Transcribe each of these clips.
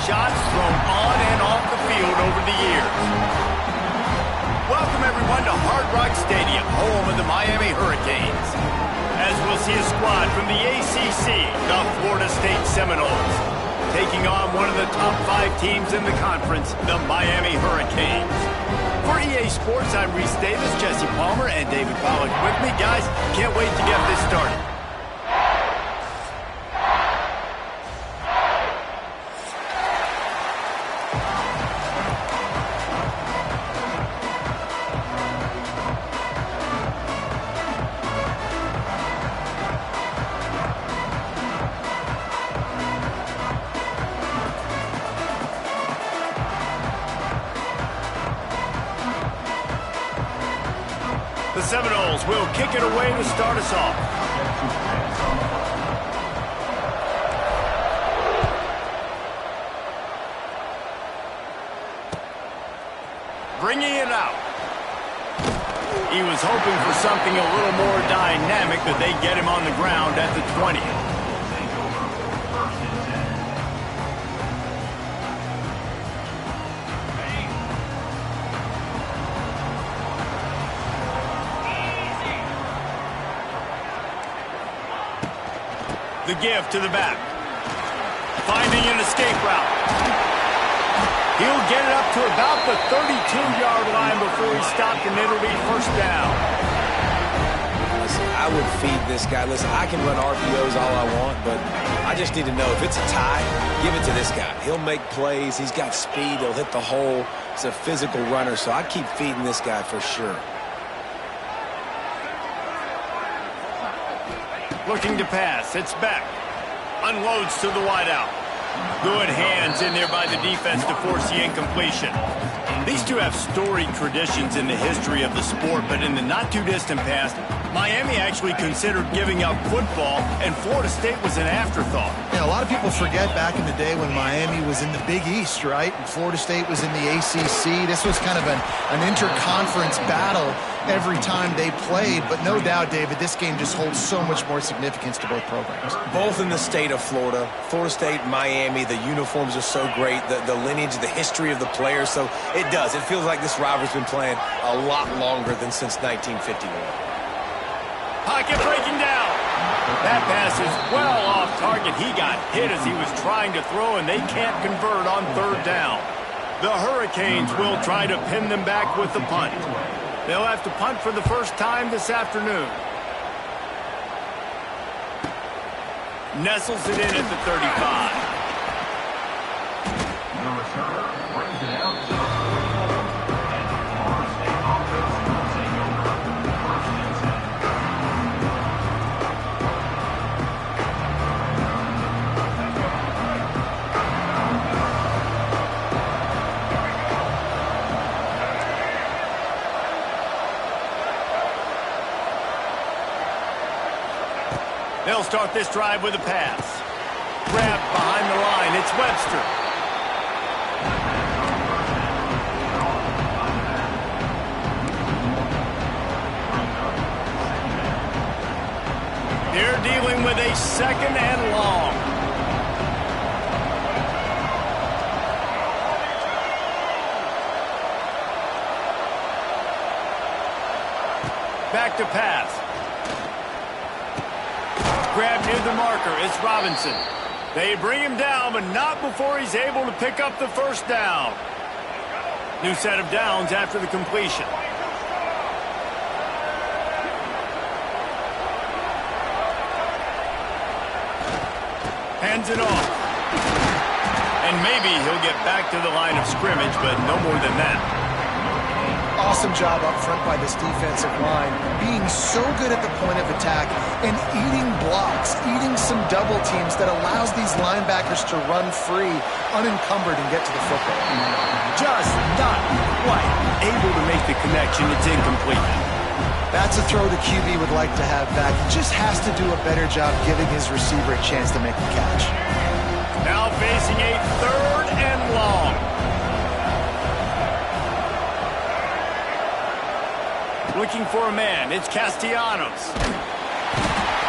shots thrown on and off the field over the years. Welcome, everyone, to Hard Rock Stadium, home of the Miami Hurricanes. As we'll see a squad from the ACC, the Florida State Seminoles, taking on one of the top 5 teams in the conference, the Miami Hurricanes. For EA Sports, I'm Reese Davis, Jesse Palmer, and David Pollack with me. Guys, can't wait to get this started. The Seminoles will kick it away to start us off. Bringing it out. He was hoping for something a little more dynamic, but they get him on the ground at the 20. The give to the back. Finding an escape route. He'll get it up to about the 32-yard line before he's stopped, and it'll be first down. Listen, I would feed this guy. Listen, I can run RPOs all I want, but I just need to know if it's a tie, give it to this guy. He'll make plays. He's got speed. He'll hit the hole. He's a physical runner, so I keep feeding this guy for sure. Looking to pass. It's back. Unloads to the wideout. Good hands in there by the defense to force the incompletion. These two have storied traditions in the history of the sport, but in the not-too-distant past, Miami actually considered giving up football, and Florida State was an afterthought. Yeah, a lot of people forget back in the day when Miami was in the Big East, right? And Florida State was in the ACC. This was kind of an interconference battle every time they played. But no doubt, David, this game just holds so much more significance to both programs. Both in the state of Florida. Florida State, Miami, the uniforms are so great. The lineage, the history of the players. So it does. It feels like this rivalry's been playing a lot longer than since 1951. Pocket breaking down. That pass is well off target. He got hit as he was trying to throw, and they can't convert on third down. The Hurricanes will try to pin them back with the punt. They'll have to punt for the first time this afternoon. Nestles it in at the 35. They'll start this drive with a pass. Grabbed behind the line. It's Webster. They're dealing with a second and long. Back to pass. Grab near the marker. It's Robinson. They bring him down, but not before he's able to pick up the first down. New set of downs after the completion. Hands it off. And maybe he'll get back to the line of scrimmage, but no more than that. Awesome job up front by this defensive line, being so good at the point of attack and eating blocks, eating some double teams that allows these linebackers to run free, unencumbered, and get to the football. Just not quite able to make the connection. It's incomplete. That's a throw the QB would like to have back. He just has to do a better job giving his receiver a chance to make the catch. Now facing a third and long. Looking for a man. It's Castellanos.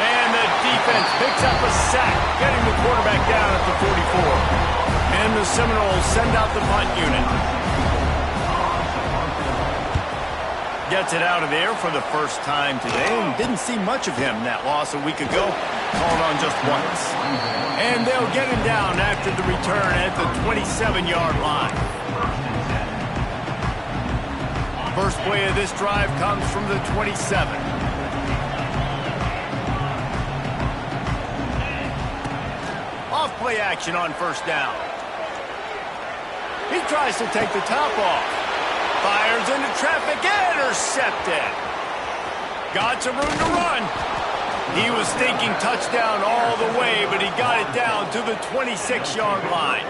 And the defense picks up a sack, getting the quarterback down at the 44. And the Seminoles send out the punt unit. Gets it out of there for the first time today, and didn't see much of him in that loss a week ago. Called on just once. And they'll get him down after the return at the 27-yard line. First play of this drive comes from the 27. Off play action on first down. He tries to take the top off. Fires into traffic, intercepted. Got some room to run. He was thinking touchdown all the way, but he got it down to the 26-yard line.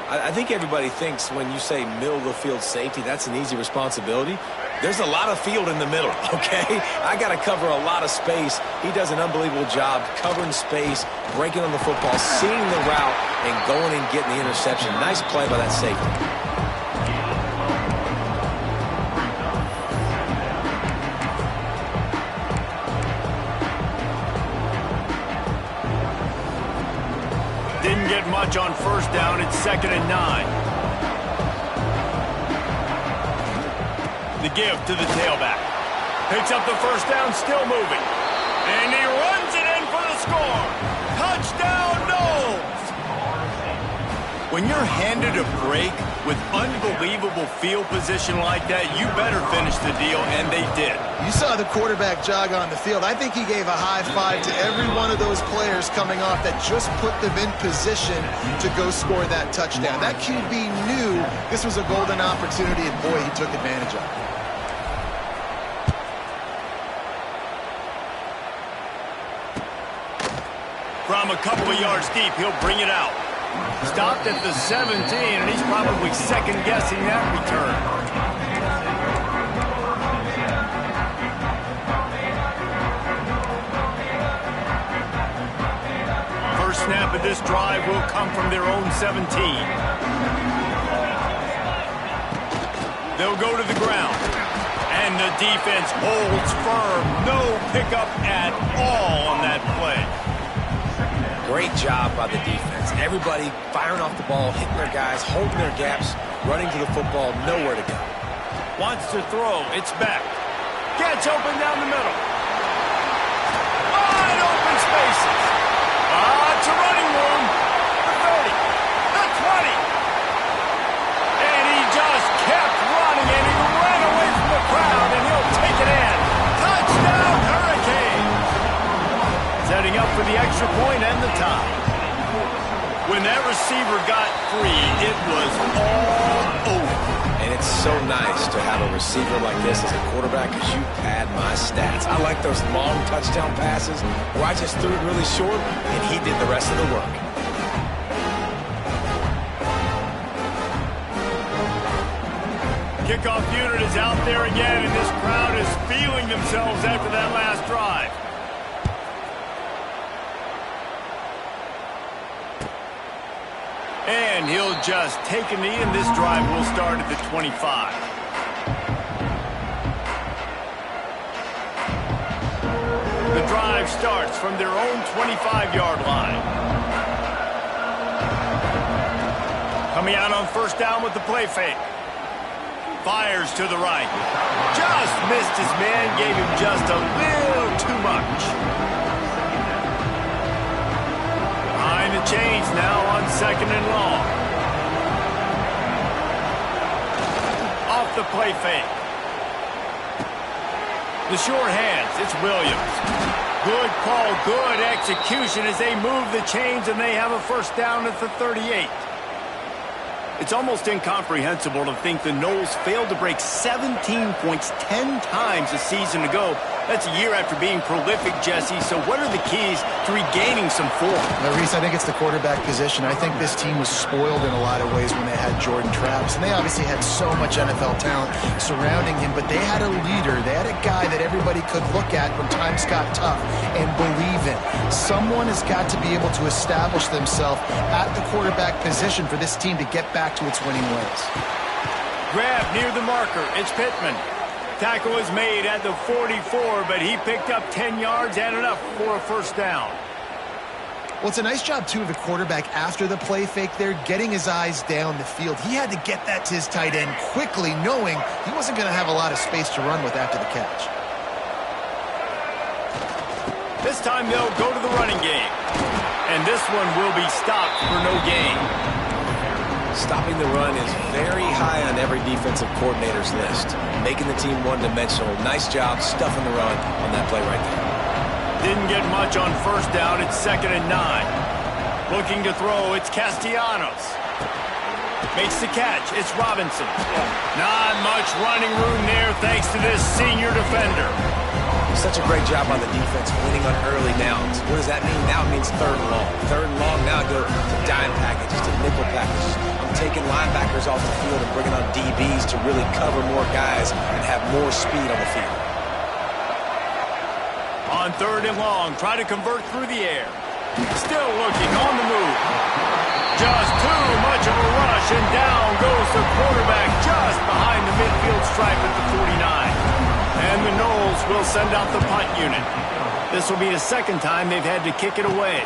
I think everybody thinks when you say middle of the field safety, that's an easy responsibility. There's a lot of field in the middle, okay? I got to cover a lot of space. He does an unbelievable job covering space, breaking on the football, seeing the route, and going and getting the interception. Nice play by that safety. Didn't get much on first down. It's 2nd and 9. The give to the tailback. Picks up the first down, still moving. And he runs it in for the score. Touchdown, Knowles! When you're handed a break with unbelievable field position like that, you better finish the deal, and they did. You saw the quarterback jog on the field. I think he gave a high five to every one of those players coming off that just put them in position to go score that touchdown. That QB knew this was a golden opportunity, and boy, he took advantage of it. From a couple of yards deep, he'll bring it out. Stopped at the 17, and he's probably second-guessing that return. First snap of this drive will come from their own 17. They'll go to the ground. And the defense holds firm. No pickup at all on that play. Great job by the defense. Everybody firing off the ball, hitting their guys, holding their gaps, running to the football, nowhere to go. Wants to throw. It's back. Gets open down the middle. Wide open spaces. It's a running room. The 30. The 20. And he just kept running, and he ran away from the crowd, and he'll take it in. Touchdown, Hurricanes. Setting up for the extra point and the tie. When that receiver got free, it was all over. And it's so nice to have a receiver like this as a quarterback because you pad my stats. I like those long touchdown passes where I just threw it really short and he did the rest of the work. Kickoff unit is out there again, and this crowd is feeling themselves after that last drive. And he'll just take a knee, and this drive will start at the 25. The drive starts from their own 25-yard line. Coming out on first down with the play fake. Fires to the right. Just missed his man, gave him just a little too much. Behind the chains now on 2nd and long. Off the play fake. The short hands, it's Williams. Good call, good execution as they move the chains, and they have a first down at the 38. It's almost incomprehensible to think the Noles failed to break 17 points 10 times a season ago. That's a year after being prolific, Jesse. So what are the keys to regaining some form? Reese, I think it's the quarterback position. I think this team was spoiled in a lot of ways when they had Jordan Travis. And they obviously had so much NFL talent surrounding him, but they had a leader. They had a guy that everybody could look at when times got tough and believe in. Someone has got to be able to establish themselves at the quarterback position for this team to get back to its winning ways. Grab near the marker. It's Pittman. Tackle is made at the 44, but he picked up 10 yards and enough for a first down. Well, it's a nice job, too, of the quarterback after the play fake there, getting his eyes down the field. He had to get that to his tight end quickly, knowing he wasn't going to have a lot of space to run with after the catch. This time they'll go to the running game. And this one will be stopped for no gain. Stopping the run is very high on every defensive coordinator's list. Making the team one-dimensional. Nice job stuffing the run on that play right there. Didn't get much on first down. It's 2nd and 9. Looking to throw. It's Castellanos. Makes the catch. It's Robinson. Not much running room there thanks to this senior defender. Such a great job on the defense winning on early downs. What does that mean? Now it means 3rd and long. 3rd and long, now go to dime packages, to nickel packages. I'm taking linebackers off the field and bringing on DBs to really cover more guys and have more speed on the field. On 3rd and long, try to convert through the air. Still looking on the move. Just too much of a rush, and down goes the quarterback just behind the midfield stripe at the 49. And the Knowles will send out the punt unit. This will be the 2nd time they've had to kick it away.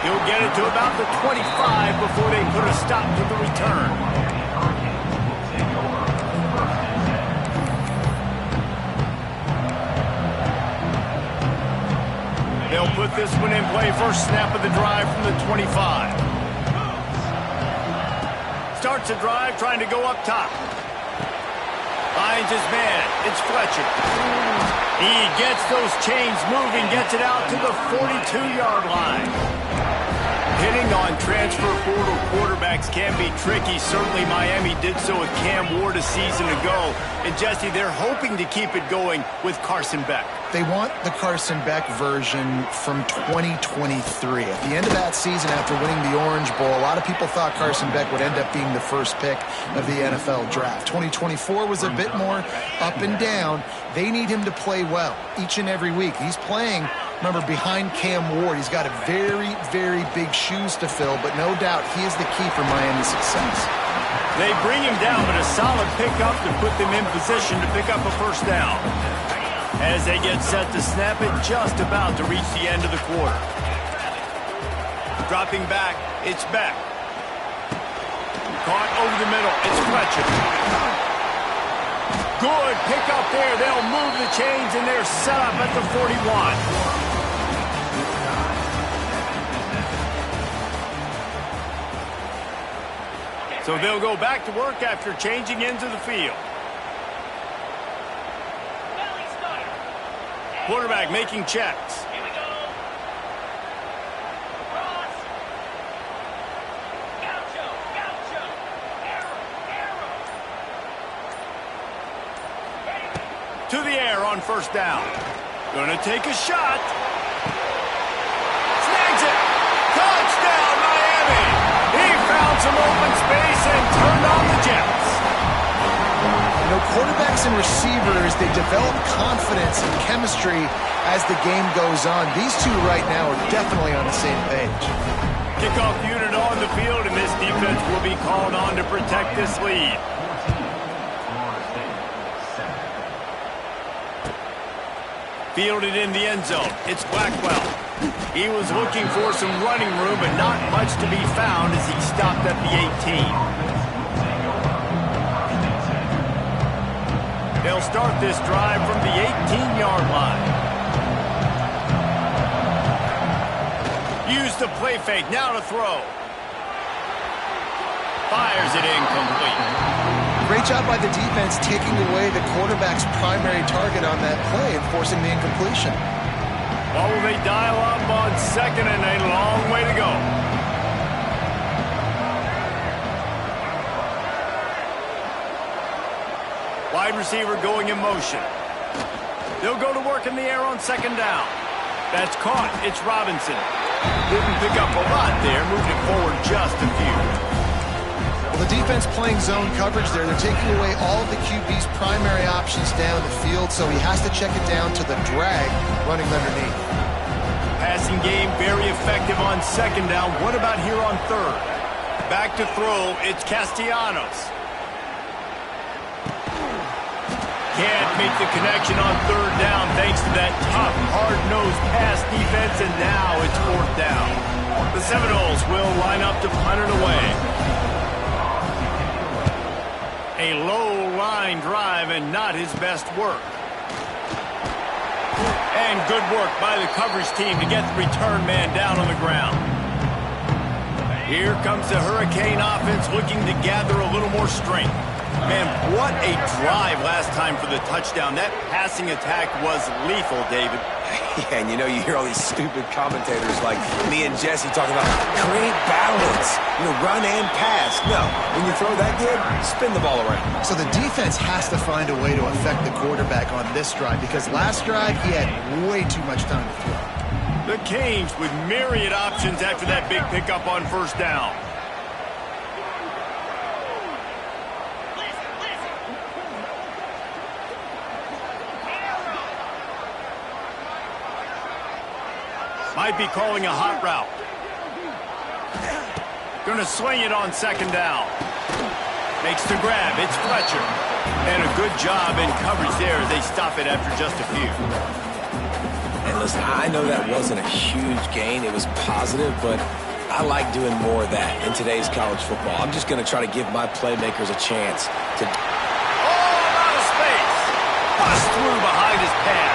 He'll get it to about the 25 before they put a stop to the return. They'll put this one in play. First snap of the drive from the 25. Starts the drive trying to go up top. Finds his man. It's Fletcher. He gets those chains moving, gets it out to the 42-yard line. Hitting on transfer portal quarterbacks can be tricky. Certainly Miami did so with Cam Ward a season ago. And Jesse, they're hoping to keep it going with Carson Beck. They want the Carson Beck version from 2023. At the end of that season, after winning the Orange Bowl, a lot of people thought Carson Beck would end up being the first pick of the NFL draft. 2024 was a bit more up and down. They need him to play well each and every week. He's playing, remember, behind Cam Ward. He's got a very, very big shoes to fill, but no doubt he is the key for Miami's success. They bring him down, but a solid pickup to put them in position to pick up a first down. As they get set to snap it, just about to reach the end of the quarter. Dropping back, it's Beck. Caught over the middle, it's Fletcher. Good pick up there. They'll move the chains, and they're set up at the 41. So they'll go back to work after changing into the field. Quarterback making checks. Here we go. Cross. Gaucho. Arrow. To the air on first down. Gonna take a shot. Snags it. Touchdown, Miami. He found some open space and turned on the Jets. You know, quarterbacks and receivers, they develop confidence and chemistry as the game goes on. These two right now are definitely on the same page. Kickoff unit on the field, and this defense will be called on to protect this lead. Fielded in the end zone. It's Blackwell. He was looking for some running room, but not much to be found as he stopped at the 18. They'll start this drive from the 18-yard line. Use the play fake, now to throw. Fires it incomplete. Great job by the defense taking away the quarterback's primary target on that play and forcing the incompletion. What will they dial up on 2nd and a long way to go? Wide receiver going in motion. They'll go to work in the air on 2nd down. That's caught. It's Robinson. Didn't pick up a lot there. Moved it forward just a few. Well, the defense playing zone coverage there. They're taking away all of the QB's primary options down the field, so he has to check it down to the drag running underneath. Passing game very effective on 2nd down. What about here on 3rd? Back to throw. It's Castellanos. can't make the connection on third down thanks to that tough, hard-nosed pass defense, and now it's fourth down. The Seminoles will line up to punt it away. A low-line drive and not his best work. And good work by the coverage team to get the return man down on the ground. Here comes the Hurricane offense looking to gather a little more strength. Man, what a drive last time for the touchdown. That passing attack was lethal, David. Yeah, and you know, you hear all these stupid commentators like me and Jesse talking about create balance, run and pass. No, when you throw that good, spin the ball around. So the defense has to find a way to affect the quarterback on this drive because last drive he had way too much time to throw. The Canes with myriad options after that big pickup on first down. Might be calling a hot route. Gonna sling it on second down. Makes the grab. It's Fletcher. And a good job in coverage there as they stop it after just a few. And listen, I know that wasn't a huge gain. It was positive, but I like doing more of that in today's college football. I'm just going to try to give my playmakers a chance to... Out of space. Bust through behind his pad.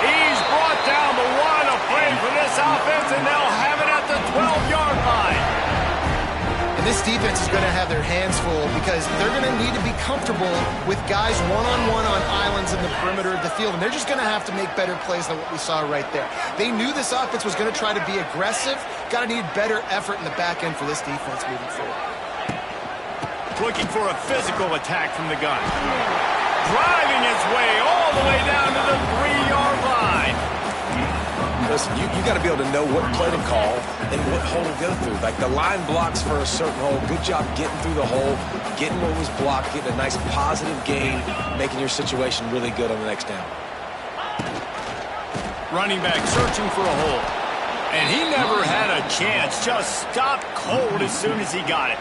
He's brought down the one of play for this offense, and they'll have it at the 12-yard line. And this defense is going to have their hands full because they're going to need to be comfortable with guys one-on-one on islands in the perimeter of the field. And they're just going to have to make better plays than what we saw right there. They knew this offense was going to try to be aggressive. Got to need better effort in the back end for this defense moving forward. Looking for a physical attack from the gun. Driving his way all the way down to the 3-yard line. Listen, you got to be able to know what play to call and what hole to go through. Like the line blocks for a certain hole. Good job getting through the hole, getting what was blocked, getting a nice positive gain, making your situation really good on the next down. Running back searching for a hole. And he never had a chance. Just stopped cold as soon as he got it.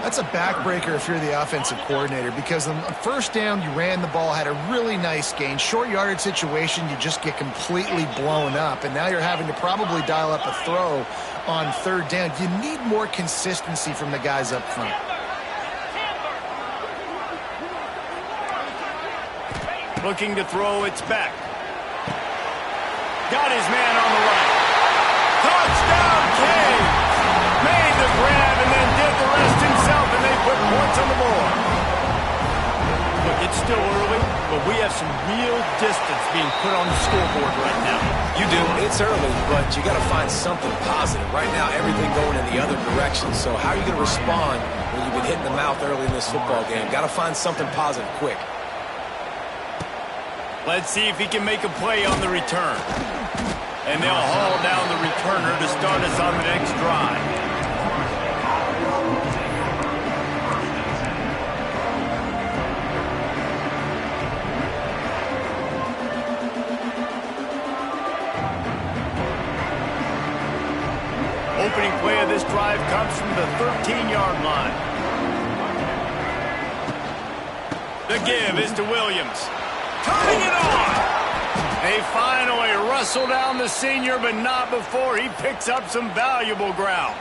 That's a backbreaker if you're the offensive coordinator because on first down, you ran the ball, had a really nice gain. Short yardage situation, you just get completely blown up. And now you're having to probably dial up a throw on third down. You need more consistency from the guys up front. Looking to throw, it's back. Got his man on the right. Touchdown, Canes! Made the grab and then did the rest himself, and they put points on the board. Look, it's still early, but we have some real distance being put on the scoreboard right now. You do. It's early, but you got to find something positive. Right now, everything going in the other direction. So how are you going to respond when you've been hit in the mouth early in this football game? Got to find something positive quick. Let's see if he can make a play on the return. And they'll haul down the returner to start us on the next drive. Opening play of this drive comes from the 13-yard line. The give is to Williams. Cutting it on! They finally wrestle down the senior, but not before he picks up some valuable ground.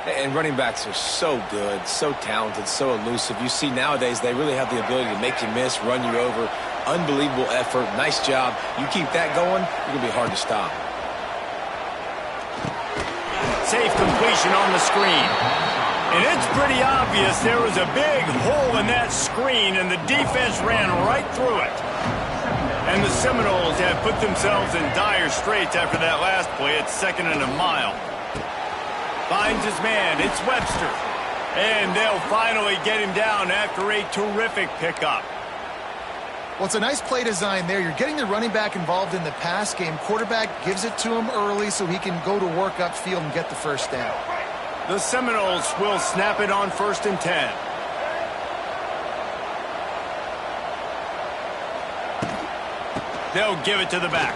And running backs are so good, so talented, so elusive. You see nowadays they really have the ability to make you miss, run you over. Unbelievable effort. Nice job. You keep that going, you're going to be hard to stop. Safe completion on the screen. And it's pretty obvious there was a big hole in that screen, and the defense ran right through it. And the Seminoles have put themselves in dire straits after that last play. It's 2nd and a mile. Finds his man. It's Webster. And they'll finally get him down after a terrific pickup. Well, it's a nice play design there. You're getting the running back involved in the pass game. Quarterback gives it to him early so he can go to work upfield and get the first down. The Seminoles will snap it on 1st and 10. They'll give it to the back.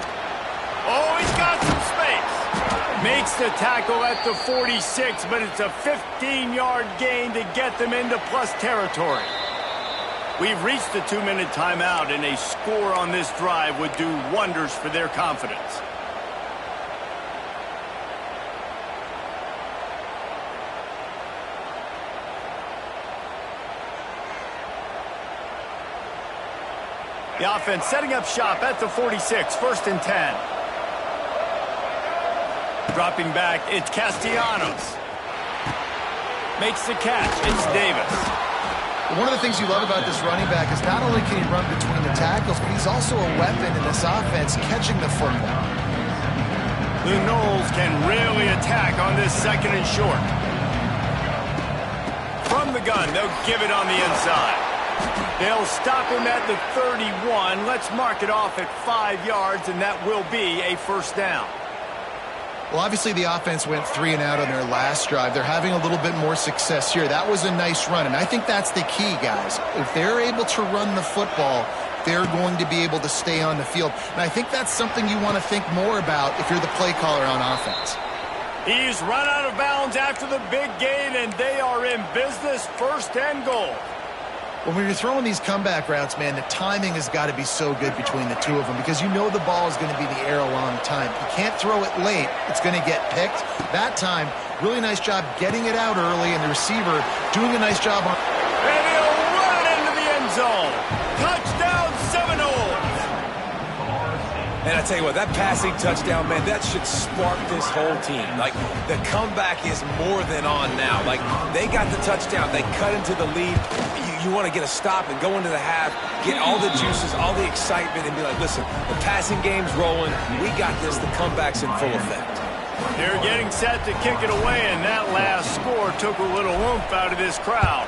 Oh, he's got some space. Makes the tackle at the 46, but it's a 15-yard gain to get them into plus territory. We've reached the 2-minute timeout, and a score on this drive would do wonders for their confidence. The offense setting up shop at the 46, 1st and 10. Dropping back, it's Castellanos. Makes the catch, it's Davis. One of the things you love about this running back is not only can he run between the tackles, but he's also a weapon in this offense catching the football. The Knowles can really attack on this 2nd and short. From the gun, they'll give it on the inside. They'll stop him at the 31. Let's mark it off at 5 yards, and that will be a 1st down. Well, obviously the offense went 3 and out on their last drive. They're having a little bit more success here. That was a nice run, and I think that's the key, guys. If they're able to run the football, they're going to be able to stay on the field. And I think that's something you want to think more about if you're the play caller on offense. He's run out of bounds after the big gain, and they are in business, 1st and goal. When you're throwing these comeback routes, man, the timing has got to be so good between the two of them because you know the ball is going to be in the air a long time. You can't throw it late. It's going to get picked. That time, really nice job getting it out early, and the receiver doing a nice job on... And he'll run it into the end zone. Touchdown, Seminoles. And I tell you what, that passing touchdown, man, that should spark this whole team. Like, the comeback is more than on now. Like, they got the touchdown. They cut into the lead. You want to get a stop and go into the half, get all the juices, all the excitement, and be like, listen, the passing game's rolling. We got this. The comeback's in full effect. They're getting set to kick it away, and that last score took a little oomph out of this crowd.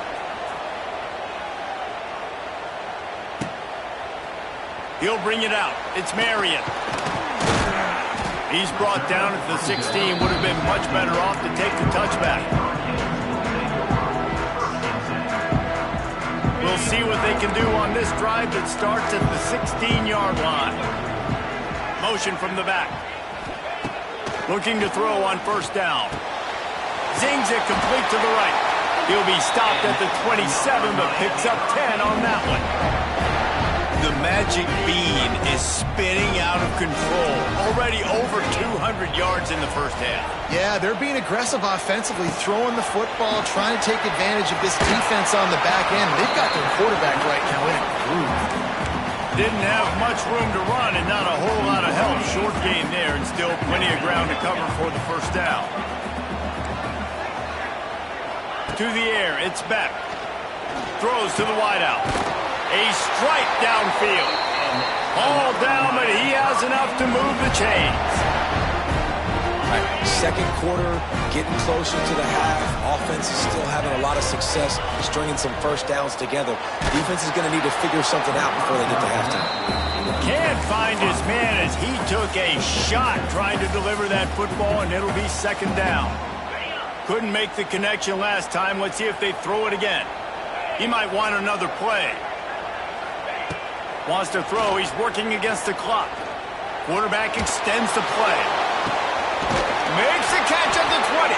He'll bring it out. It's Marion. He's brought down at the 16. Would have been much better off to take the touchback. We'll see what they can do on this drive that starts at the 16-yard line. Motion from the back. Looking to throw on 1st down. Zings it complete to the right. He'll be stopped at the 27, but picks up 10 on that one. The magic bean is spinning out of control. Already over 200 yards in the 1st half. Yeah, they're being aggressive offensively, throwing the football, trying to take advantage of this defense on the back end. They've got their quarterback right now in a groove. Didn't have much room to run and not a whole lot of help. Short game there and still plenty of ground to cover for the 1st down. To the air, it's Beck. Throws to the wideout. A strike downfield. All down, but he has enough to move the chains. Right, 2nd quarter, getting closer to the half. Offense is still having a lot of success stringing some 1st downs together. Defense is going to need to figure something out before they get to halftime. Can't find his man as he took a shot trying to deliver that football, and it'll be 2nd down. Couldn't make the connection last time. Let's see if they throw it again. He might want another play. Wants to throw. He's working against the clock. Quarterback extends the play. Makes the catch at the 20.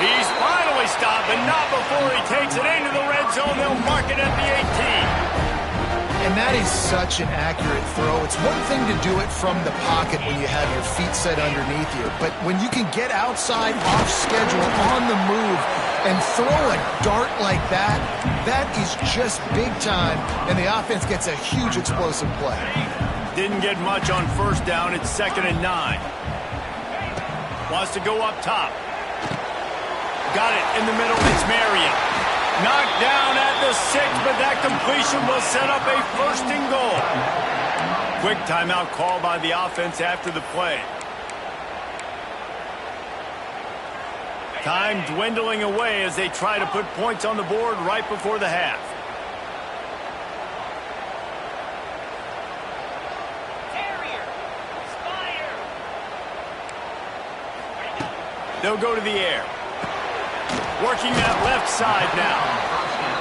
He's finally stopped, but not before he takes it into the red zone. They'll mark it at the 18. And that is such an accurate throw. It's one thing to do it from the pocket when you have your feet set underneath you, but when you can get outside, off schedule, on the move, and throw a dart like that, that is just big time, and the offense gets a huge explosive play. Didn't get much on 1st down. It's 2nd and 9. Wants to go up top. Got it in the middle. It's Marion. Knocked down at the 6, but that completion will set up a 1st and goal. Quick timeout call by the offense after the play. Time dwindling away as they try to put points on the board right before the half. They'll go to the air. Working that left side now.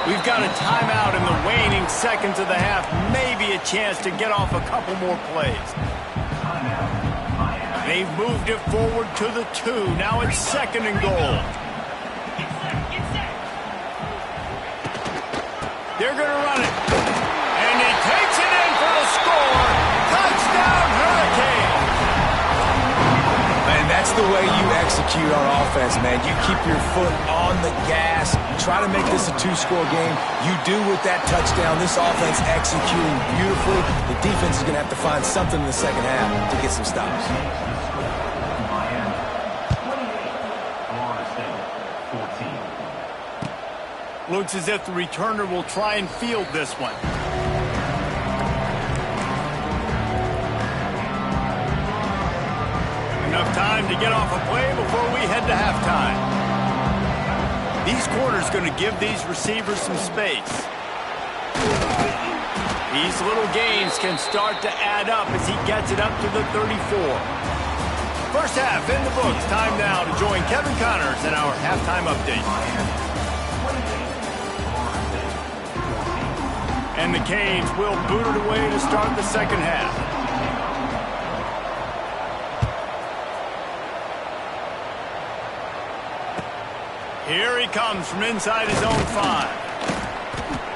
We've got a timeout in the waning seconds of the half. Maybe a chance to get off a couple more plays. They've moved it forward to the 2. Now it's 2nd and goal. They're going to run it. the way you execute on offense, man. You keep your foot on the gas. Try to make this a two-score game. You do with that touchdown. This offense executing beautifully. The defense is going to have to find something in the second half to get some stops. Looks as if the returner will try and field this one. Enough time to get off a play before we head to halftime. These quarters going to give these receivers some space. These little gains can start to add up as he gets it up to the 34. First half in the books. Time now to join Kevin Connors in our halftime update. And the Canes will boot it away to start the second half. Here he comes from inside his own 5.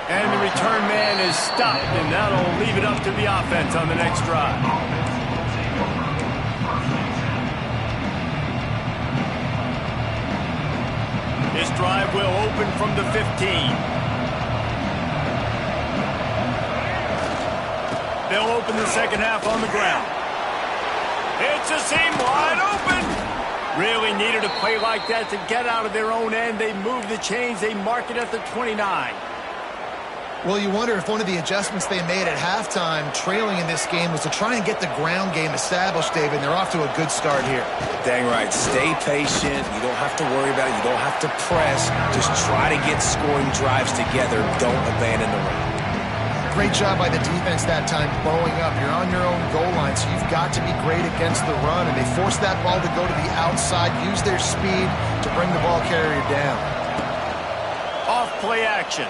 And the return man is stopped, and that'll leave it up to the offense on the next drive. This drive will open from the 15. They'll open the second half on the ground. It's a seam wide open. Really needed a play like that to get out of their own end. They move the chains. They mark it at the 29. Well, you wonder if one of the adjustments they made at halftime, trailing in this game, was to try and get the ground game established, David. And they're off to a good start here. Dang right. Stay patient. You don't have to worry about it. You don't have to press. Just try to get scoring drives together. Don't abandon the run. Great job by the defense that time, bowing up. You're on your own goal line, so you've got to be great against the run. And they forced that ball to go to the outside, use their speed to bring the ball carrier down. Off play action.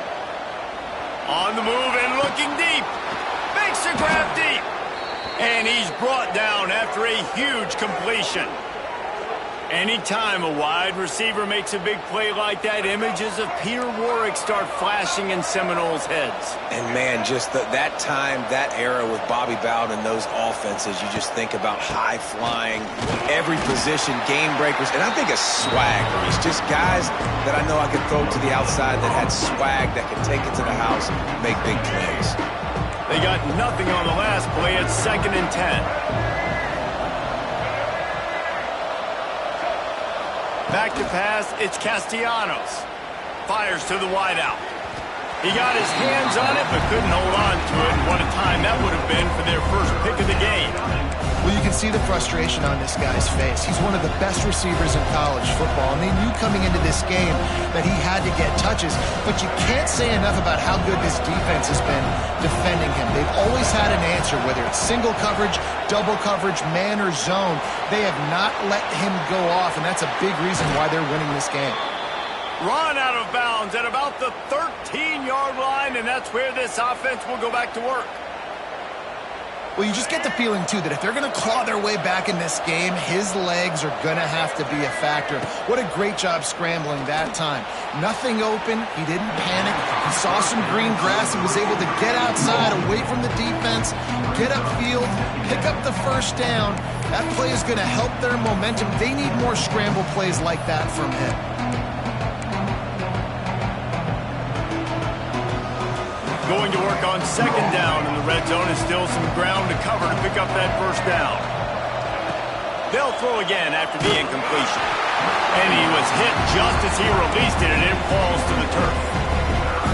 On the move and looking deep. Makes a grab deep. And he's brought down after a huge completion. Anytime a wide receiver makes a big play like that, images of Peter Warrick start flashing in Seminoles' heads. And, man, just that time, that era with Bobby Bowden and those offenses, you just think about high-flying, every position, game breakers, and I think of swag. It's just guys that I know I could throw to the outside that had swag that could take it to the house and make big plays. They got nothing on the last play. It's 2nd and 10. Back to pass, it's Castellanos. Fires to the wideout. He got his hands on it, but couldn't hold on to it. And what a time that would have been for their first pick of the game. Well, you can see the frustration on this guy's face. He's one of the best receivers in college football, and they knew coming into this game that he had to get touches. But you can't say enough about how good this defense has been defending him. They've always had an answer, whether it's single coverage, double coverage, man or zone. They have not let him go off, and that's a big reason why they're winning this game. Run out of bounds at about the 13-yard line, and that's where this offense will go back to work. Well, you just get the feeling, too, that if they're going to claw their way back in this game, his legs are going to have to be a factor. What a great job scrambling that time. Nothing open. He didn't panic. He saw some green grass and was able to get outside, away from the defense, get upfield, pick up the first down. That play is going to help their momentum. They need more scramble plays like that from him. Going to work on 2nd down in the red zone, and still some ground to cover to pick up that first down. They'll throw again after the incompletion. And he was hit just as he released it, and it falls to the turf.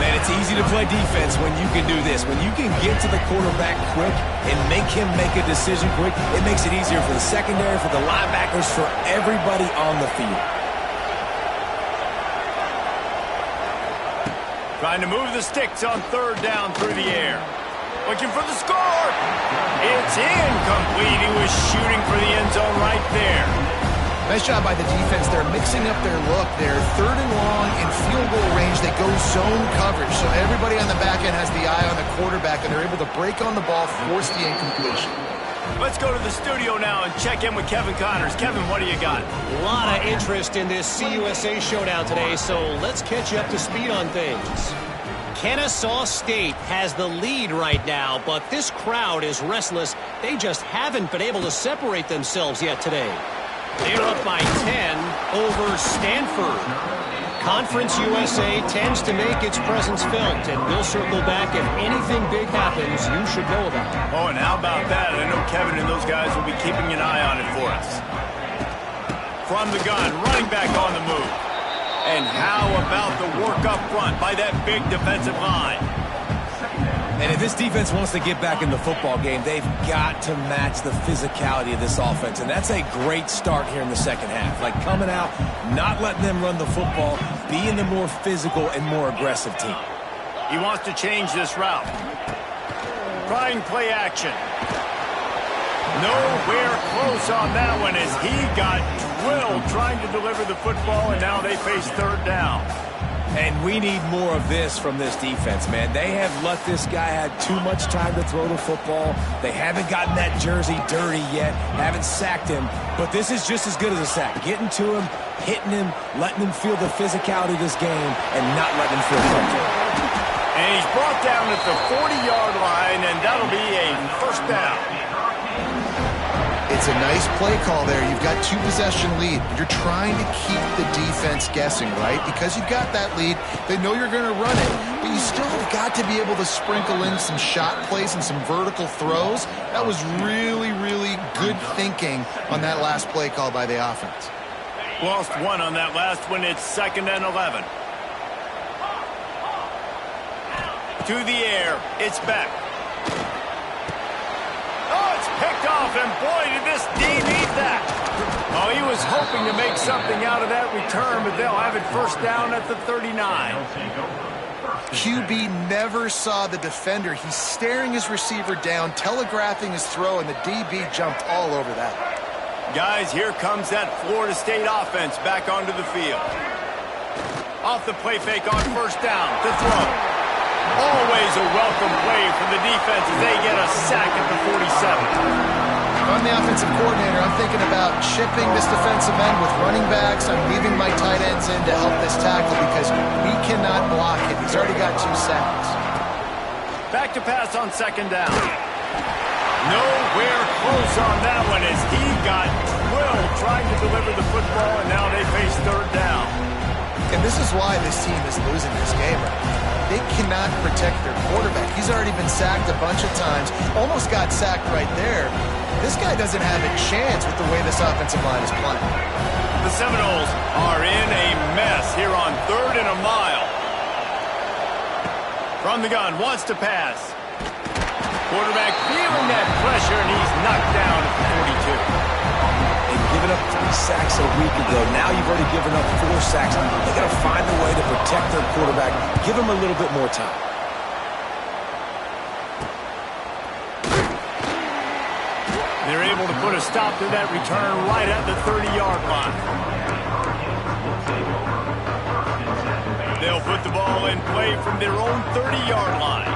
Man, it's easy to play defense when you can do this. When you can get to the quarterback quick and make him make a decision quick, it makes it easier for the secondary, for the linebackers, for everybody on the field. Trying to move the sticks on 3rd down through the air. Looking for the score. It's incomplete. He was shooting for the end zone right there. Nice job by the defense. They're mixing up their look. They're 3rd and long in field goal range. They go zone coverage. So everybody on the back end has the eye on the quarterback, and they're able to break on the ball, force the incompletion. Let's go to the studio now and check in with Kevin Connors. Kevin, what do you got? A lot of interest in this CUSA showdown today, so let's catch you up to speed on things. Kennesaw State has the lead right now, but this crowd is restless. They just haven't been able to separate themselves yet today. They're up by 10 over Stanford. Conference USA tends to make its presence felt, and we'll circle back if anything big happens you should know about. Oh, and how about that? I know Kevin and those guys will be keeping an eye on it for us. From the gun, running back on the move. And how about the work up front by that big defensive line? And if this defense wants to get back in the football game, they've got to match the physicality of this offense. And that's a great start here in the second half. Like coming out, not letting them run the football, being the more physical and more aggressive team. He wants to change this route. Trying play action. Nowhere close on that one as he got drilled trying to deliver the football, and now they face third down. And we need more of this from this defense, man. They have let this guy have too much time to throw the football. They haven't gotten that jersey dirty yet, haven't sacked him. But this is just as good as a sack. Getting to him, hitting him, letting him feel the physicality of this game, and not letting him feel comfortable. And he's brought down at the 40-yard line, and that'll be a first down. It's a nice play call there. You've got 2-possession lead. You're trying to keep the defense guessing, right? Because you've got that lead, they know you're going to run it, but you still have got to be able to sprinkle in some shot plays and some vertical throws. That was really, really good thinking on that last play call by the offense. Lost one on that last one. It's 2nd and 11. To the air. It's back. Oh, it's picked off, and boy, did this D need that. Oh, he was hoping to make something out of that return, but they'll have it first down at the 39. QB never saw the defender. He's staring his receiver down, telegraphing his throw, and the DB jumped all over that. Guys, here comes that Florida State offense back onto the field. Off the play fake on first down to throw. Always a welcome play from the defense as they get a sack at the 47. I'm the offensive coordinator. I'm thinking about chipping this defensive end with running backs. I'm leaving my tight ends in to help this tackle because we cannot block it. He's already got 2 sacks. Back to pass on 2nd down. Nowhere close on that one as he got drilled trying to deliver the football, and now they face third down. And this is why this team is losing this game right now. They cannot protect their quarterback. He's already been sacked a bunch of times. Almost got sacked right there. This guy doesn't have a chance with the way this offensive line is playing. The Seminoles are in a mess here on 3rd and a mile. From the gun, wants to pass. Quarterback feeling that pressure, and he's knocked down at the 42. They've given up 3 sacks a week ago. Now you've already given up 4 sacks. They got to find a way to protect their quarterback. Give him a little bit more time. They're able to put a stop to that return right at the 30-yard line. They'll put the ball in play from their own 30-yard line.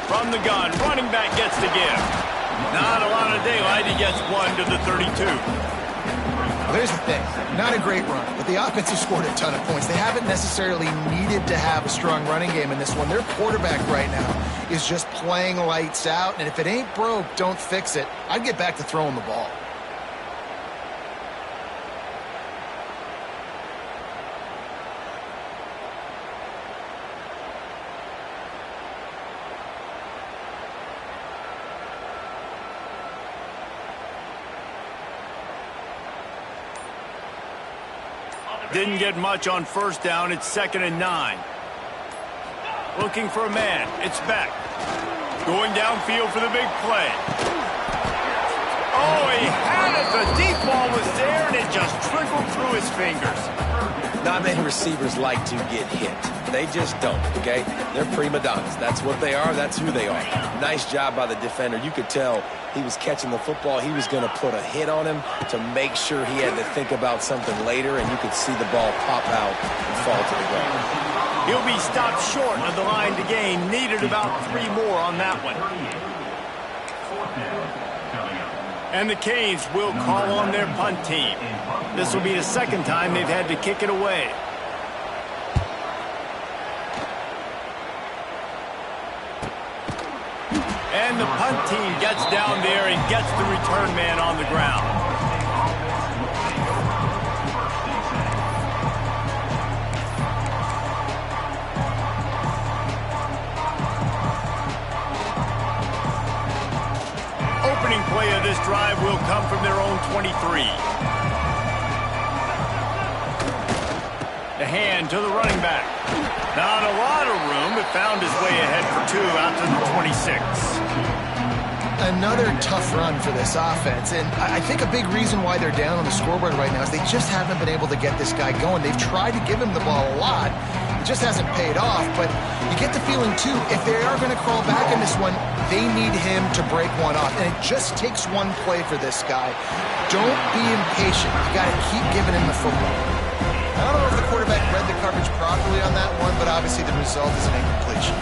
From the gun, running back gets the give. Not a lot of daylight. He gets 1 to the 32. Well, there's the thing. Not a great run, but the offense has scored a ton of points. They haven't necessarily needed to have a strong running game in this one. Their quarterback right now is just playing lights out, and if it ain't broke, don't fix it. I'd get back to throwing the ball. Didn't get much on first down. It's 2nd and 9. Looking for a man. It's back. Going downfield for the big play. Oh, he had it. The deep ball was there, and it just trickled through his fingers. Not many receivers like to get hit. They just don't, okay? They're prima donnas. That's what they are. That's who they are. Nice job by the defender. You could tell he was catching the football. He was going to put a hit on him to make sure he had to think about something later, and you could see the ball pop out and fall to the ground. He'll be stopped short of the line to gain. Needed about 3 more on that one. And the Canes will call on their punt team. This will be the 2nd time they've had to kick it away. And the punt punt team gets down there and gets the return man on the ground. Opening play of this drive will come from their own 23. The hand to the running back. Not a lot of room, but found his way ahead for 2 out to the 26. Another tough run for this offense, and I think a big reason why they're down on the scoreboard right now is they just haven't been able to get this guy going. They've tried to give him the ball a lot. It just hasn't paid off, but you get the feeling, too, if they are going to crawl back in this one, they need him to break one off, and it just takes one play for this guy. Don't be impatient. You got to keep giving him the football. I don't know if the quarterback read the coverage properly on that one, but obviously the result is an incompletion.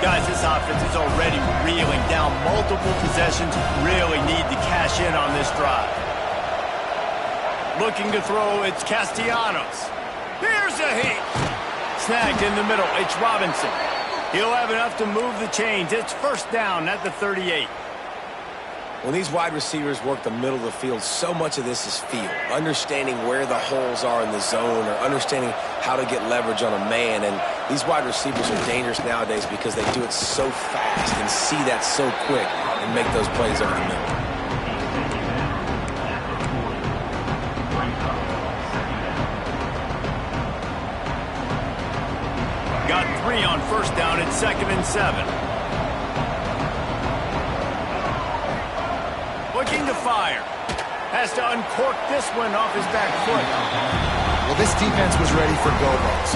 Guys, this offense is already reeling down multiple possessions. Really need to cash in on this drive. Looking to throw, it's Castellanos. Here's a heat. Snagged in the middle, it's Robinson. He'll have enough to move the chains. It's first down at the 38. When these wide receivers work the middle of the field, so much of this is feel. Understanding where the holes are in the zone or understanding how to get leverage on a man. And these wide receivers are dangerous nowadays because they do it so fast and see that so quick and make those plays over the middle. Got 3 on first down at 2nd and 7. Looking to fire. Has to uncork this one off his back foot. Well, this defense was ready for go-balls.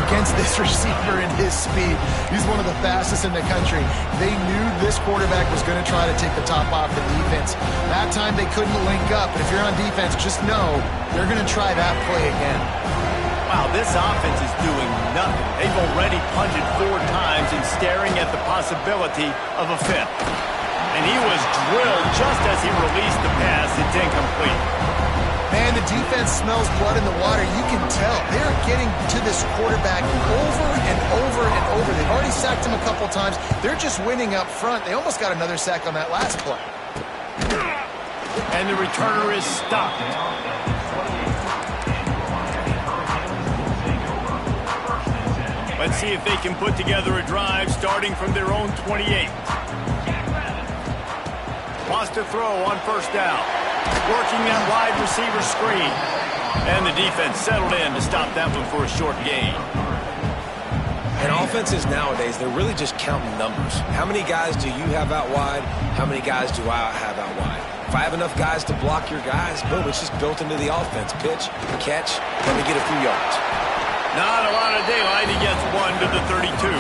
Against this receiver and his speed, he's one of the fastest in the country. They knew this quarterback was going to try to take the top off the defense. That time they couldn't link up, but if you're on defense, just know they're going to try that play again. Wow, this offense is doing nothing. They've already punted 4 times and staring at the possibility of a 5th. And he was drilled just as he released the pass. It's incomplete. Man, the defense smells blood in the water. You can tell. They're getting to this quarterback over and over and over. They've already sacked him a couple times. They're just winning up front. They almost got another sack on that last play. And the returner is stopped. Let's see if they can put together a drive starting from their own 28. Wants to throw on first down. Working that wide receiver screen. And the defense settled in to stop that one for a short gain. And offenses nowadays, they're really just counting numbers. How many guys do you have out wide? How many guys do I have out wide? If I have enough guys to block your guys, boom, it's just built into the offense. Pitch, catch, let me get a few yards. Not a lot of daylight. He gets 1 to the 32.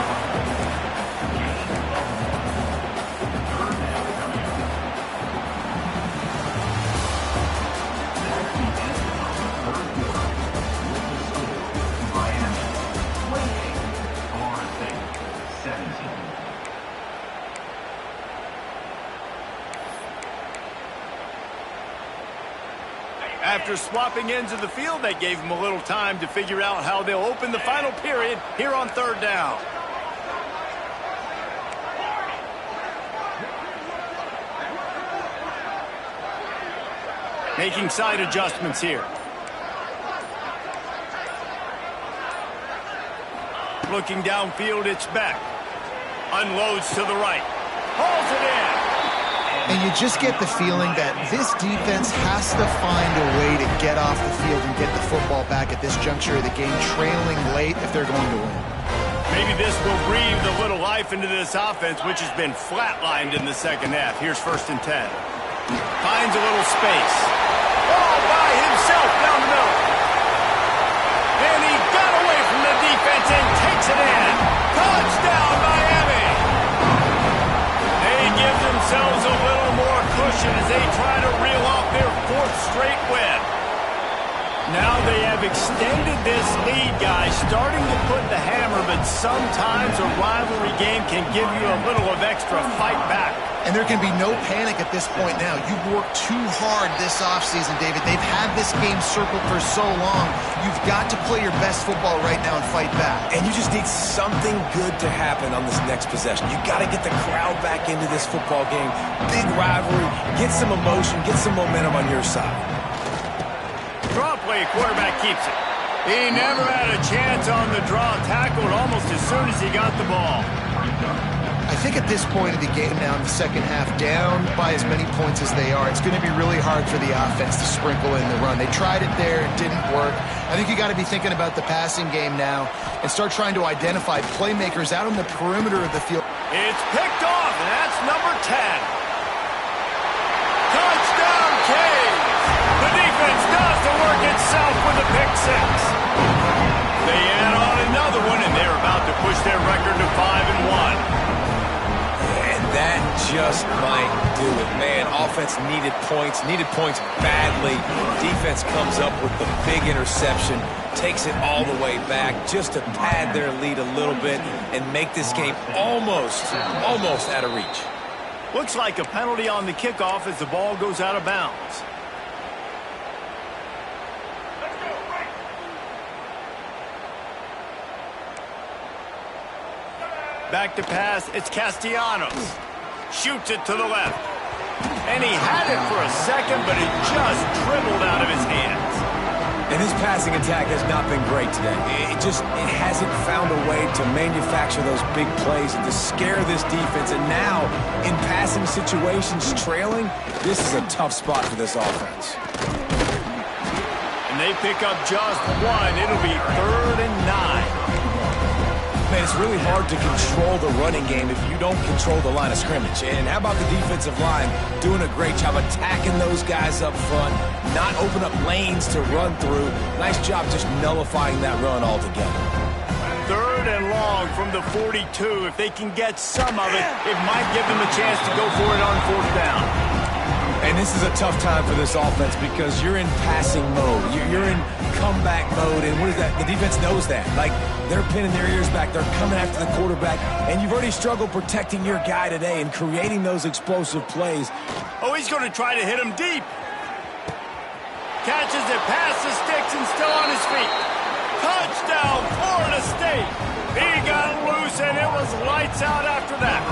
After swapping ends of the field, they gave him a little time to figure out how they'll open the final period here on 3rd down. Making side adjustments here. Looking downfield, it's back. Unloads to the right. Hauls it in. And you just get the feeling that this defense has to find a way to get off the field and get the football back at this juncture of the game, trailing late if they're going to win. Maybe this will breathe a little life into this offense, which has been flatlined in the second half. Here's 1st and 10. Finds a little space. All by himself down the middle. And he got away from the defense and takes it in. Touchdown, Miami! They give themselves a little more cushion as they try to reel off their 4th straight win. Now they have extended this lead, guys, starting to put the hammer, but sometimes a rivalry game can give you a little of extra fight back. And there can be no panic at this point now. You've worked too hard this offseason, David. They've had this game circled for so long. You've got to play your best football right now and fight back. And you just need something good to happen on this next possession. You got to get the crowd back into this football game. Big rivalry. Get some emotion. Get some momentum on your side. Draw play, quarterback keeps it. He never had a chance on the draw. Tackled almost as soon as he got the ball. I think at this point of the game now in the second half, down by as many points as they are, it's going to be really hard for the offense to sprinkle in the run. They tried it there. It didn't work. I think you got to be thinking about the passing game now and start trying to identify playmakers out on the perimeter of the field. It's picked off, and that's number 10. Touchdown, Canes! The defense does the work itself with a pick six. They add on another one, and they're about to push their record to 5-1. That just might do it, man. Offense needed points badly. Defense comes up with the big interception, takes it all the way back just to pad their lead a little bit and make this game almost out of reach. Looks like a penalty on the kickoff as the ball goes out of bounds. Back to pass, it's Castellanos. Shoots it to the left. And he had it for a second, but it just dribbled out of his hands. And his passing attack has not been great today. It hasn't found a way to manufacture those big plays and to scare this defense. And now, in passing situations, trailing, this is a tough spot for this offense. And they pick up just one. It'll be 3rd and 9. Man, it's really hard to control the running game if you don't control the line of scrimmage. And how about the defensive line doing a great job attacking those guys up front, not open up lanes to run through. Nice job just nullifying that run altogether. 3rd and long from the 42. If they can get some of it, it might give them a chance to go for it on 4th down. And this is a tough time for this offense because you're in passing mode. You're in comeback mode, and what is that? The defense knows that. Like, they're pinning their ears back. They're coming after the quarterback, and you've already struggled protecting your guy today and creating those explosive plays. Oh, he's going to try to hit him deep. Catches it past the sticks and still on his feet. Touchdown, Florida State. He got loose, and it was lights out after that.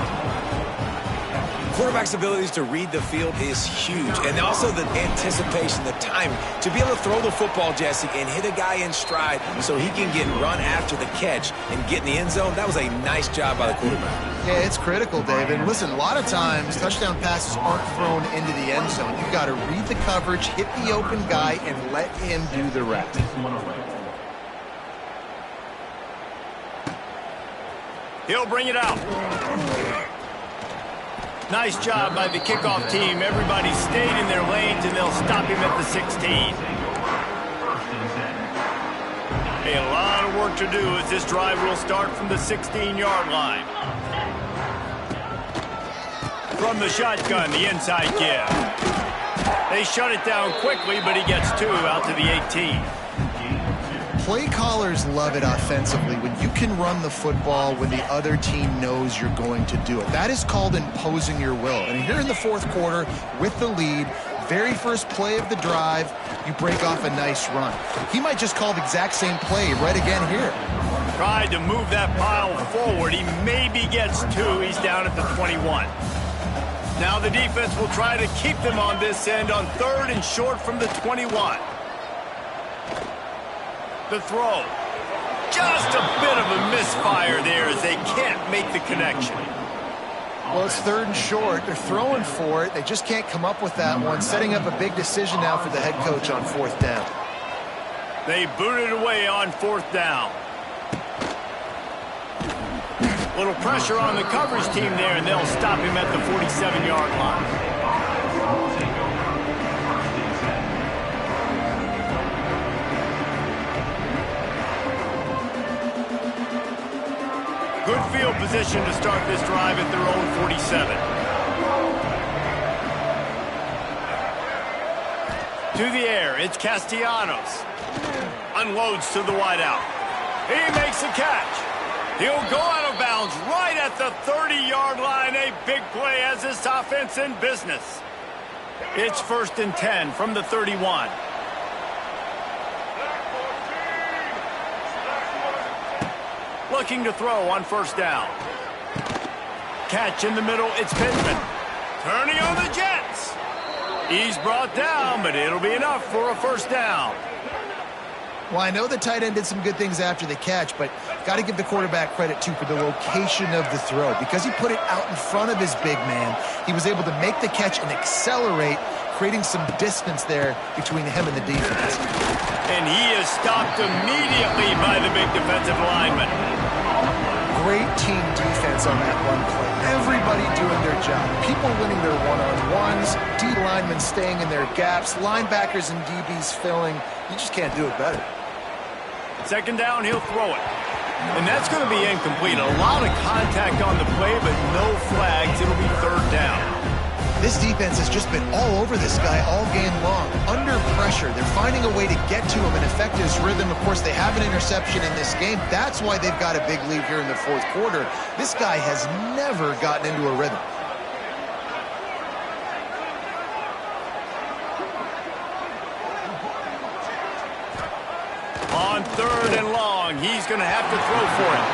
Quarterback's abilities to read the field is huge, and also the anticipation, the timing. To be able to throw the football, Jesse, and hit a guy in stride so he can get run after the catch and get in the end zone, that was a nice job by the quarterback. Yeah, it's critical, David. Listen, a lot of times touchdown passes aren't thrown into the end zone. You've got to read the coverage, hit the open guy, and let him do the rest. He'll bring it out. Nice job by the kickoff team. Everybody stayed in their lanes, and they'll stop him at the 16. A lot of work to do as this drive will start from the 16-yard line. From the shotgun, the inside give. They shut it down quickly, but he gets 2 out to the 18. Play callers love it offensively when you can run the football when the other team knows you're going to do it. That is called imposing your will. And here in the 4th quarter with the lead, very first play of the drive, you break off a nice run. He might just call the exact same play right again here. Tried to move that pile forward. He maybe gets 2. He's down at the 21. Now the defense will try to keep them on this end on 3rd and short from the 21. The throw. Just a bit of a misfire there as they can't make the connection. Well, it's 3rd and short. They're throwing for it. They just can't come up with that one. Setting up a big decision now for the head coach on 4th down. They booted away on 4th down. Little pressure on the coverage team there, and they'll stop him at the 47-yard line. Good field position to start this drive at their own 47. To the air, it's Castellanos. Unloads to the wideout. He makes a catch. He'll go out of bounds right at the 30-yard line. A big play as this offense in business. It's 1st and 10 from the 31. Looking to throw on 1st down. Catch in the middle, it's Pittman. Turning on the Jets. He's brought down, but it'll be enough for a 1st down. Well, I know the tight end did some good things after the catch, but got to give the quarterback credit, too, for the location of the throw. Because he put it out in front of his big man, he was able to make the catch and accelerate, creating some distance there between him and the defense. And he is stopped immediately by the big defensive lineman. Great team defense on that run play. Everybody doing their job. People winning their one-on-ones, D linemen staying in their gaps, linebackers and DBs filling. You just can't do it better. 2nd down, he'll throw it. And that's going to be incomplete. A lot of contact on the play, but no flags. It'll be 3rd down. This defense has just been all over this guy all game long. Under pressure, they're finding a way to get to him and affect his rhythm. Of course, they have an interception in this game. That's why they've got a big lead here in the 4th quarter. This guy has never gotten into a rhythm. On 3rd and long, he's going to have to throw for it.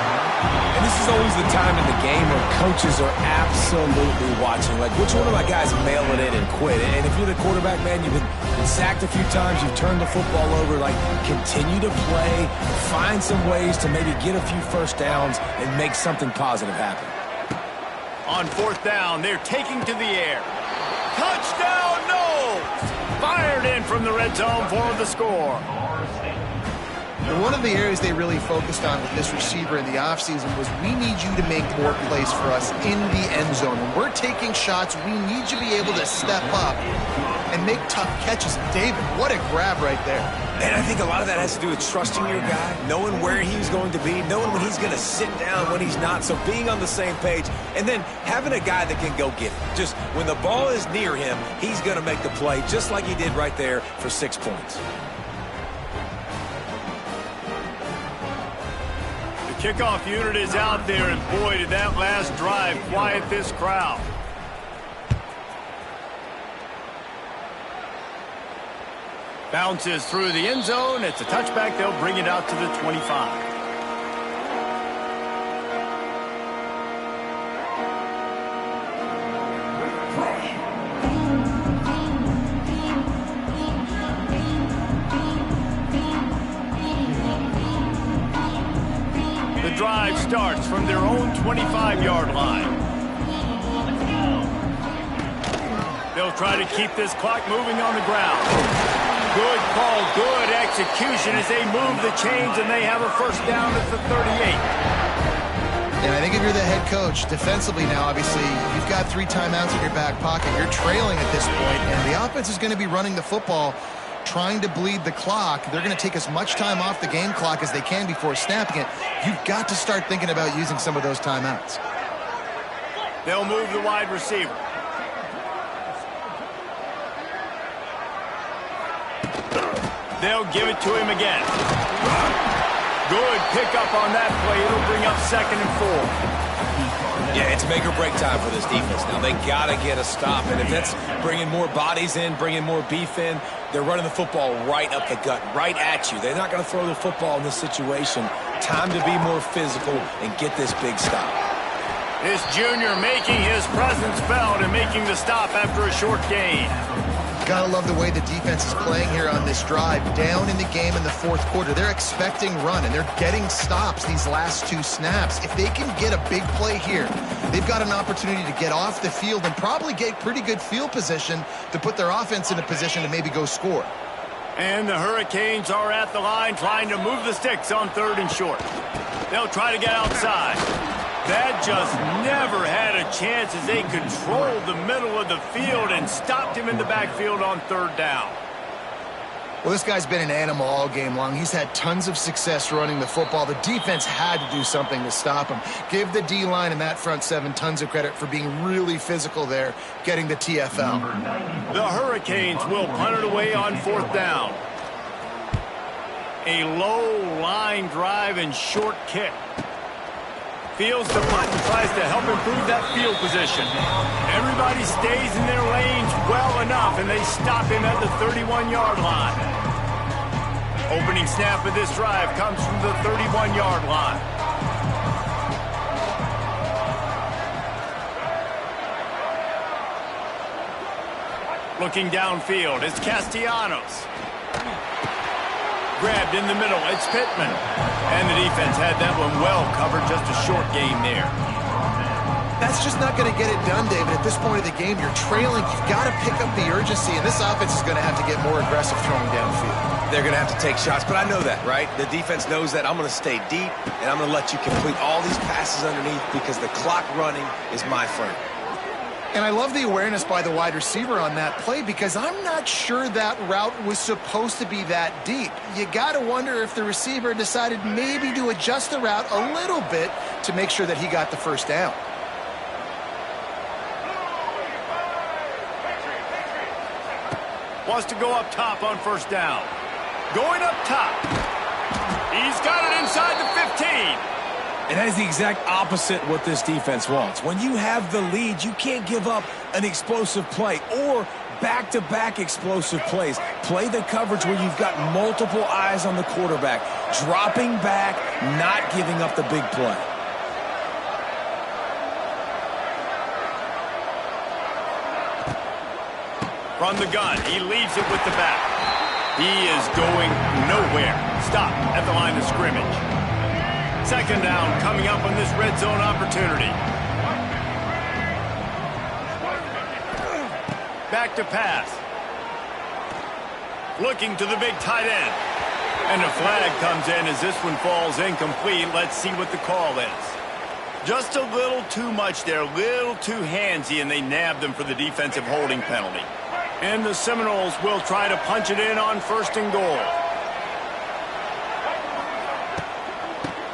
And this is always the time in the game where coaches are absolutely watching. Like, which one of my guys mail it in and quit? And if you're the quarterback, man, you've been sacked a few times, you've turned the football over, like, continue to play, find some ways to maybe get a few 1st downs and make something positive happen. On 4th down, they're taking to the air. Touchdown, no! Fired in from the red zone for the score. One of the areas they really focused on with this receiver in the offseason was we need you to make more plays for us in the end zone. When we're taking shots, we need you to be able to step up and make tough catches. David, what a grab right there. And I think a lot of that has to do with trusting your guy, knowing where he's going to be, knowing when he's going to sit down, when he's not. So being on the same page, and then having a guy that can go get it. Just when the ball is near him, he's going to make the play, just like he did right there for 6 points. Kickoff unit is out there, and boy, did that last drive quiet this crowd. Bounces through the end zone. It's a touchback. They'll bring it out to the 25. Drive starts from their own 25-yard line. They'll try to keep this clock moving on the ground. Good call, good execution as they move the chains, and they have a 1st down at the 38. And I think if you're the head coach, defensively now, obviously, you've got 3 timeouts in your back pocket. You're trailing at this point, and the offense is going to be running the football, trying to bleed the clock. They're going to take as much time off the game clock as they can before snapping it. You've got to start thinking about using some of those timeouts. They'll move the wide receiver. They'll give it to him again. Good pickup on that play. It'll bring up 2nd and 4. Yeah, it's make or break time for this defense now. They got to get a stop, and if that's bringing more bodies in, bringing more beef in, they're running the football right up the gut, right at you. They're not going to throw the football in this situation. Time to be more physical and get this big stop. This junior making his presence felt and making the stop after a short gain. Gotta love the way the defense is playing here on this drive. Down in the game in the 4th quarter. They're expecting run, and they're getting stops these last 2 snaps. If they can get a big play here, they've got an opportunity to get off the field and probably get pretty good field position to put their offense in a position to maybe go score. And the Hurricanes are at the line trying to move the sticks on 3rd and short. They'll try to get outside. That just never had a chance as they controlled the middle of the field and stopped him in the backfield on 3rd down. Well, this guy's been an animal all game long. He's had tons of success running the football. The defense had to do something to stop him. Give the D-line and that front 7 tons of credit for being really physical there, getting the TFL. The Hurricanes will punt it away on 4th down. A low line drive and short kick. Feels the punt and tries to help improve that field position. Everybody stays in their lanes well enough, and they stop him at the 31-yard line. Opening snap of this drive comes from the 31-yard line. Looking downfield, it's Castellanos. Grabbed in the middle, it's Pittman. And the defense had that one well covered, just a short gain there. That's just not going to get it done, David. At this point of the game, you're trailing. You've got to pick up the urgency, and this offense is going to have to get more aggressive throwing downfield. They're going to have to take shots, but I know that, right? The defense knows that. I'm going to stay deep, and I'm going to let you complete all these passes underneath because the clock running is my friend. And I love the awareness by the wide receiver on that play because I'm not sure that route was supposed to be that deep. You got to wonder if the receiver decided maybe to adjust the route a little bit to make sure that he got the first down. Wants to go up top on first down. Going up top. He's got it inside the 15. And that is the exact opposite what this defense wants. When you have the lead, you can't give up an explosive play or back-to-back explosive plays. Play the coverage where you've got multiple eyes on the quarterback, dropping back, not giving up the big play. From the gun, he leaves it with the back. He is going nowhere. Stop at the line of scrimmage. Second down coming up on this red zone opportunity. Back to pass. Looking to the big tight end. And a flag comes in as this one falls incomplete. Let's see what the call is. Just a little too much there, a little too handsy, and they nabbed them for the defensive holding penalty. And the Seminoles will try to punch it in on first and goal.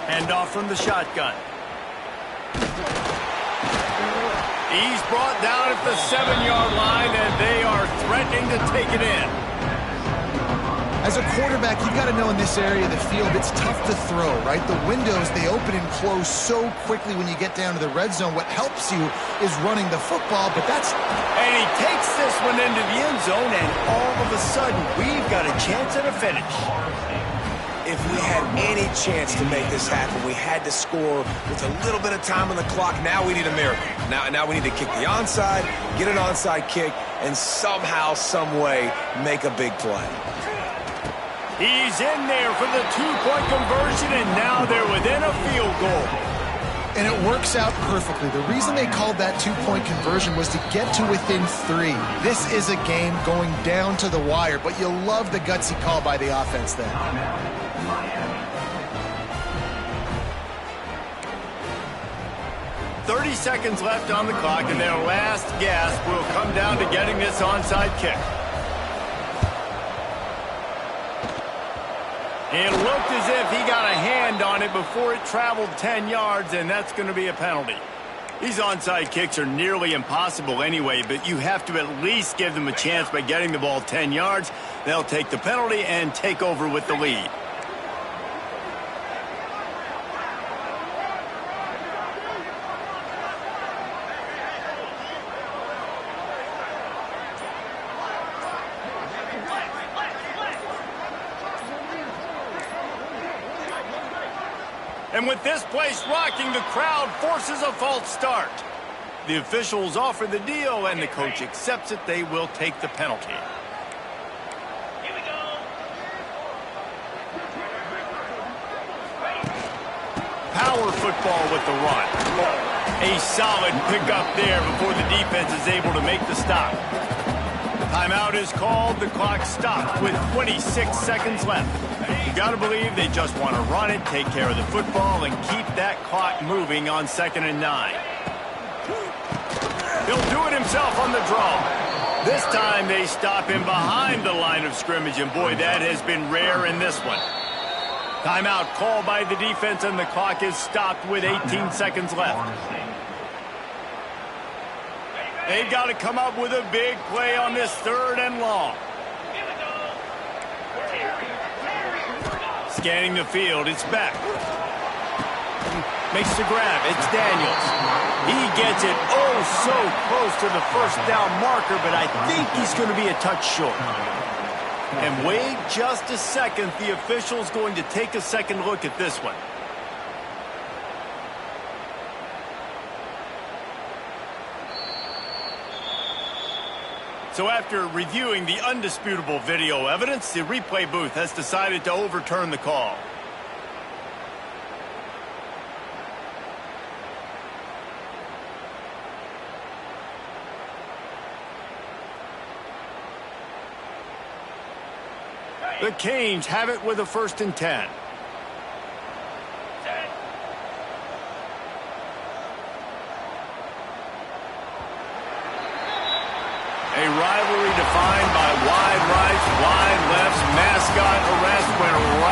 Hand off from the shotgun. He's brought down at the 7-yard line, and they are threatening to take it in. As a quarterback, you've got to know in this area of the field, it's tough to throw, right? The windows, they open and close so quickly when you get down to the red zone. What helps you is running the football, but that's... And he takes this one into the end zone, and all of a sudden, we've got a chance at a finish. If we had any chance to make this happen, we had to score with a little bit of time on the clock. Now we need a miracle. Now we need to kick the onside, get an onside kick, and somehow, some way, make a big play. He's in there for the two-point conversion, and now they're within a field goal. And it works out perfectly. The reason they called that two-point conversion was to get to within 3. This is a game going down to the wire, but you'll love the gutsy call by the offense there. 30 seconds left on the clock, and their last gasp will come down to getting this onside kick. It looked as if he got a hand on it before it traveled 10 yards, and that's going to be a penalty. These onside kicks are nearly impossible anyway, but you have to at least give them a chance by getting the ball 10 yards. They'll take the penalty and take over with the lead. And with this place rocking, the crowd forces a false start. The officials offer the deal, and the coach accepts it. They will take the penalty. Here we go. Power football with the run. A solid pickup there before the defense is able to make the stop. Timeout is called. The clock stopped with 26 seconds left. You got to believe they just want to run it, take care of the football, and keep that clock moving on 2nd and 9. He'll do it himself on the draw. This time they stop him behind the line of scrimmage, and boy, that has been rare in this one. Timeout called by the defense, and the clock is stopped with 18 seconds left. They've got to come up with a big play on this 3rd and long. Scanning the field, it's back. Makes the grab. It's Daniels. He gets it oh so close to the first down marker, but I think he's going to be a touch short. And wait just a second. The official's going to take a second look at this one. So after reviewing the undisputable video evidence, the replay booth has decided to overturn the call. The Canes have it with a 1st and 10. A rivalry defined by wide rights, wide lefts, mascot arrest went right